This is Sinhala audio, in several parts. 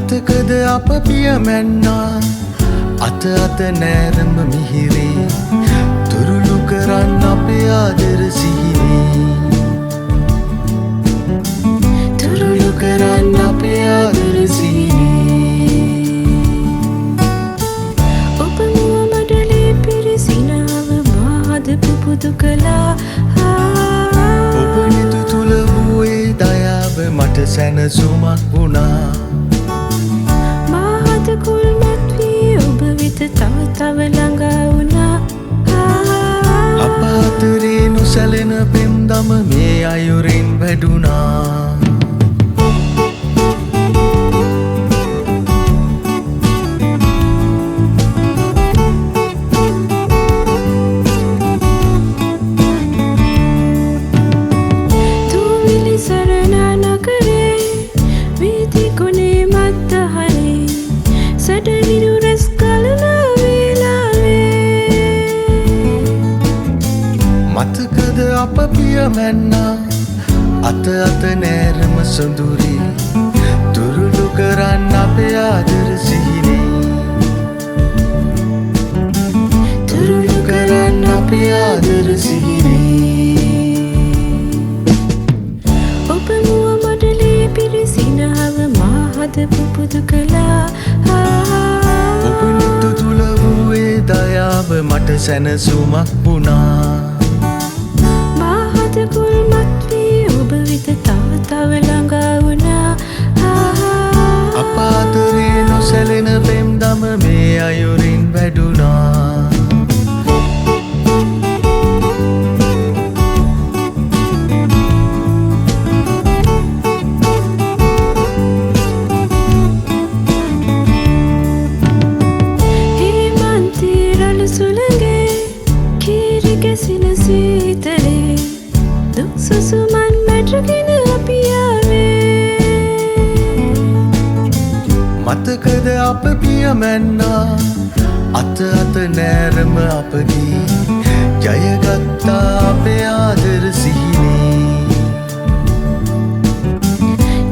මතකද අප පියමැන්නා අත අත නෑරම මිහිරේ තුරුළු කරන්න අපේ ආදර සිහිනේ තුරුළු කරන්න අපේ ආදර සිහිනේ ඔබ මුව මඩලේ පිරිසිනාව මාද පුපුදු කළා ඔබ නිදු තුළ වූයේ දයාව මට සැනසුමක් වුණා මාහද කුල්මත් වී ඔබ වෙත තව තව ළඟා වුණා අප අතරේ නොසැලෙන පෙම්දම මේ අයුරින් වැඩුණා මතකද අප පියමැන්නා අත අත නෑරම සොඳුරේ තුරුළු කරන්න අපේ ආදර සිහිනේ තුරුළු කරන්න අපේ ආදර සිහිනේ ඔබ මුව මඩලේ පිරිසිනාව මාහද පුපුදු කළා ඔබ නිතු තුළ වූයේ දයාව මට සැනසුමක් වුණා කුල්මත් වී ඔබ වෙත තව තව ළඟා වුණා අප අතරේ නොසැලෙන පෙම්දම මේ අයුරින් වැඩුණා හේමන්තී රළු සුළඟේ කීරි ගැසින සීතලේ දුක් සුසුමන් මැටගෙන අපි ආවේ මතකද අප පියමැන්නා අත අත නෑරම අපගේ ජයගත්තා අපේ ආදර සිහිනේ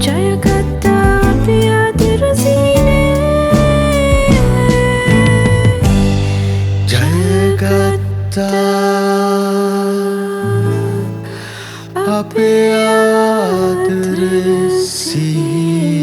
ජයගත්තා අපි ආදර සිහිනේ ජයගත්තා අපේ ආදර සිහිනේ